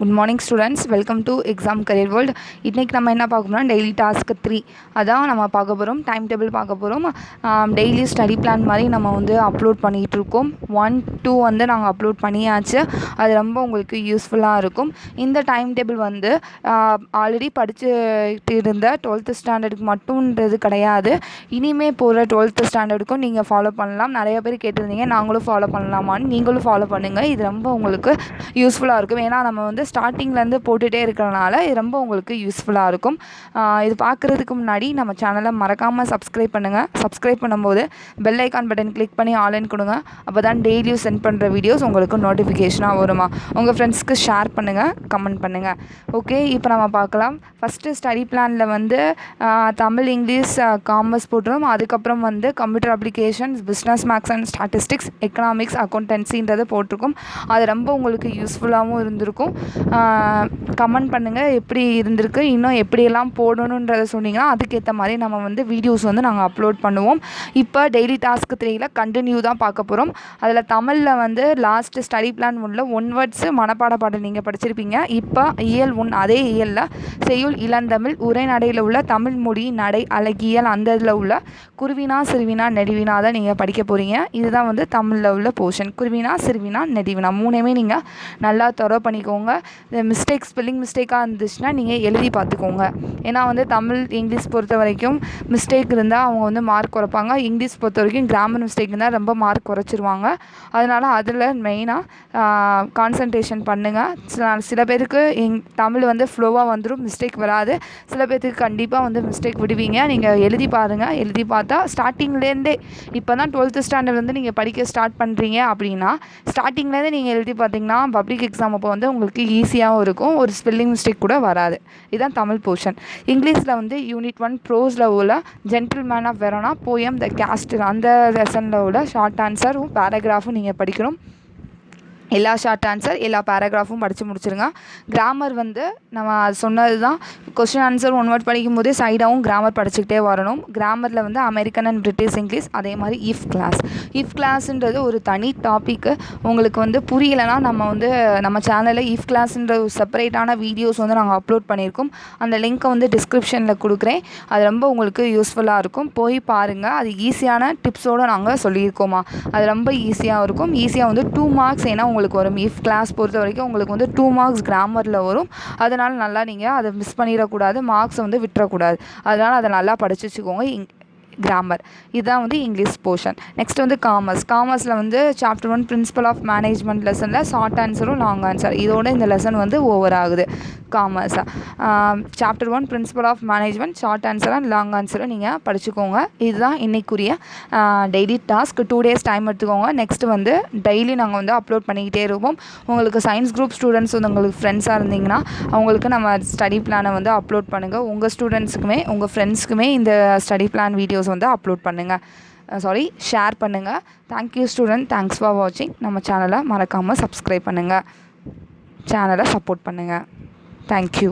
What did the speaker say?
Good morning students, welcome to exam career world. இன்றைக்கி நம்ம என்ன பார்க்க போகிறோம், டெய்லி டாஸ்க்கு 3 அதான் நம்ம பார்க்க போகிறோம். டைம் டேபிள் பார்க்க போகிறோம். டெய்லி ஸ்டடி பிளான் மாதிரி நம்ம வந்து அப்லோட் பண்ணிகிட்டு இருக்கோம். 1, 2 வந்து நாங்கள் அப்லோட் பண்ணியாச்சு. அது ரொம்ப உங்களுக்கு யூஸ்ஃபுல்லாக இருக்கும். இந்த டைம் டேபிள் வந்து ஆல்ரெடி படிச்சுட்டு இருந்த 12th ஸ்டாண்டர்டுக்கு மட்டும்ன்றது கிடையாது. இனிமேல் போகிற 12th ஸ்டாண்டர்டுக்கும் நீங்கள் ஃபாலோ பண்ணலாம். நிறைய பேர் கேட்டிருந்தீங்க, நாங்களும் ஃபாலோ பண்ணலாமான்னு. நீங்களும் ஃபாலோ பண்ணுங்கள். இது ரொம்ப உங்களுக்கு யூஸ்ஃபுல்லாக இருக்கும். ஏன்னா நம்ம வந்து ஸ்டார்டிங்லேருந்து போட்டுகிட்டே இருக்கிறனால இது ரொம்ப உங்களுக்கு யூஸ்ஃபுல்லாக இருக்கும். இது பார்க்குறதுக்கு முன்னாடி நம்ம சேனலை மறக்காமல் சப்ஸ்கிரைப் பண்ணுங்கள். சப்ஸ்கிரைப் பண்ணும்போது பெல் ஐக்கான் பட்டன் கிளிக் பண்ணி ஆன்லைன் கொடுங்க. அப்போ தான் டெய்லியும் சென்ட் பண்ணுற வீடியோஸ் உங்களுக்கு நோட்டிஃபிகேஷனாக வருமா. உங்கள் ஃப்ரெண்ட்ஸ்க்கு ஷேர் பண்ணுங்கள், கமெண்ட் பண்ணுங்கள். ஓகே, இப்போ நம்ம பார்க்கலாம். ஃபஸ்ட்டு ஸ்டடி பிளானில் வந்து தமிழ், இங்கிலீஷ், காமர்ஸ் போட்டுரும். அதுக்கப்புறம் வந்து computer applications, business, maths and statistics, economics, அக்கௌண்டன்சின்றது போட்டிருக்கும். அது ரொம்ப உங்களுக்கு யூஸ்ஃபுல்லாகவும் இருந்திருக்கும். கமெண்ட் பண்ணுங்கள் எப்படி இருந்திருக்கு, இன்னும் எப்படியெல்லாம் போடணுன்றதை சொன்னீங்கன்னா அதுக்கேற்ற மாதிரி நம்ம வந்து வீடியோஸ் வந்து நாங்கள் அப்லோட் பண்ணுவோம். இப்போ டெய்லி டாஸ்க்கு 3ல கண்டினியூ தான் பார்க்க போகிறோம். அதில் தமிழில் வந்து லாஸ்ட்டு ஸ்டடி பிளான் 1ல் 1 வேர்ட்ஸு மனப்பாட பாடல் நீங்கள் படிச்சிருப்பீங்க. இப்போ இயல் 1 அதே இயலில் செய்யுள், இளந்தமிழ், உரைநடையில் உள்ள தமிழ் மொழி, நடை, அழகியல், அந்த இதில் உள்ள குருவினா, சிறுவினா, நெடுவினா தான் நீங்கள் படிக்க போகிறீங்க. இதுதான் வந்து தமிழில் உள்ள போர்ஷன். குருவினா, சிறுவினா, நெடுவினா மூணுமே நீங்கள் நல்லா தொரோ பண்ணிக்கோங்க. இந்த மிஸ்டேக், ஸ்பெல்லிங் மிஸ்டேக்காக இருந்துச்சுன்னா நீங்கள் எழுதி பார்த்துக்கோங்க. ஏன்னா வந்து தமிழ், இங்கிலீஷ் பொறுத்த வரைக்கும் மிஸ்டேக் இருந்தால் அவங்க வந்து மார்க் குறைப்பாங்க. இங்கிலீஷ் பொறுத்த வரைக்கும் கிராமர் மிஸ்டேக் இருந்தால் ரொம்ப மார்க் குறைச்சிருவாங்க. அதனால் அதில் மெயினாக கான்சன்ட்ரேஷன் பண்ணுங்கள். சில பேருக்கு தமிழ் வந்து ஃப்ளோவாக வந்துடும், மிஸ்டேக் வராது. சில பேருக்கு கண்டிப்பாக வந்து மிஸ்டேக் விடுவீங்க. நீங்கள் எழுதி பாருங்கள். எழுதி பார்த்தா ஸ்டார்டிங்லேருந்தே, இப்போ தான் 12th ஸ்டாண்டர்ட் வந்து நீங்கள் படிக்க ஸ்டார்ட் பண்ணுறீங்க அப்படின்னா ஸ்டார்டிங்லேருந்து நீங்கள் எழுதி பார்த்தீங்கன்னா பப்ளிக் எக்ஸாம் அப்போ வந்து உங்களுக்கு ஈஸியாகவும் இருக்கும். ஒரு ஸ்பெல்லிங் மிஸ்டேக் கூட வராது. இதுதான் தமிழ் போர்ஷன். இங்கிலீஷில் வந்து யூனிட் 1 ப்ரோஸில் உள்ள gentleman of Verona, poem, the castle, அந்த லெசனில் உள்ள ஷார்ட் ஆன்சரும் பேராகிராஃபும் நீங்கள் படிக்கணும். எல்லா ஷார்ட் ஆன்சர், எல்லா பேராகிராஃபும் படித்து முடிச்சிருங்க. கிராமர் வந்து நம்ம சொன்னது தான். கொஸ்டின் ஆன்சர் 1 வேர்ட் படிக்கும் போதே சைடாகவும் கிராமர் படிச்சுக்கிட்டே வரணும். கிராமரில் வந்து அமெரிக்கன் அண்ட் பிரிட்டிஷ் இங்கிலீஷ், அதே மாதிரி இஃப் கிளாஸ்ன்றது ஒரு தனி டாப்பிக்கு. உங்களுக்கு வந்து புரியலைன்னா நம்ம சேனலில் இஃப் கிளாஸ்ன்ற ஒரு செப்பரேட்டான வீடியோஸ் வந்து நாங்கள் அப்லோட் பண்ணியிருக்கோம். அந்த லிங்க்கை வந்து டிஸ்கிரிப்ஷனில் கொடுக்குறேன். அது ரொம்ப உங்களுக்கு யூஸ்ஃபுல்லாக இருக்கும். போய் பாருங்கள். அது ஈஸியான டிப்ஸோடு நாங்கள் சொல்லியிருக்கோமா. அது ரொம்ப ஈஸியாக இருக்கும். ஈஸியாக வந்து 2 மார்க்ஸ் ஏன்னா உங்களுக்கு வரும். இஃப் கிளாஸ் பொறுத்த வரைக்கும் உங்களுக்கு வந்து 2 மார்க்ஸ் கிராமரில் வரும். அதனால் நல்லா நீங்கள் அதை மிஸ் பண்ணிடக்கூடாது, மார்க்ஸ் வந்து விட்டுறக்கூடாது. அதனால் அதை நல்லா படிச்சு வச்சுக்கோங்க. கிராமர் இதுதான் வந்து இங்கிலீஷ் போர்ஷன். நெக்ஸ்ட் வந்து காமர்ஸில் வந்து சாப்டர் 1 பிரின்சிபல் ஆஃப் மேனேஜ்மெண்ட் லெசனில் ஷார்ட் ஆன்சரும் லாங் ஆன்சர், இதோட இந்த லெசன் வந்து ஓவர் ஆகுது. காமர்ஸாக chapter 1 principle of management, short answer and லாங் ஆன்சரும் நீங்கள் படிச்சுக்கோங்க. இதுதான் இன்றைக்குரிய டெய்லி டாஸ்க். 2 days டைம் எடுத்துக்கோங்க. நெக்ஸ்ட் வந்து டெய்லி நாங்கள் வந்து அப்லோட் பண்ணிக்கிட்டே இருப்போம். உங்களுக்கு சயின்ஸ் குரூப் ஸ்டூடெண்ட்ஸ் வந்து உங்களுக்கு ஃப்ரெண்ட்ஸாக இருந்தீங்கன்னா அவங்களுக்கு நம்ம ஸ்டடி பிளானை வந்து அப்லோட் பண்ணுங்கள். உங்கள் ஸ்டூடெண்ட்ஸுக்குமே உங்கள் ஃப்ரெண்ட்ஸுக்குமே இந்த ஸ்டடி பிளான் வீடியோஸ் வந்து அப்லோட் பண்ணுங்கள். ஷேர் பண்ணுங்கள். தேங்க்யூ ஸ்டூடெண்ட், தேங்க்ஸ் ஃபார் வாட்சிங். நம்ம சேனலை மறக்காமல் சப்ஸ்கிரைப் பண்ணுங்கள், சேனலை சப்போர்ட் பண்ணுங்கள். தேங்க்யூ.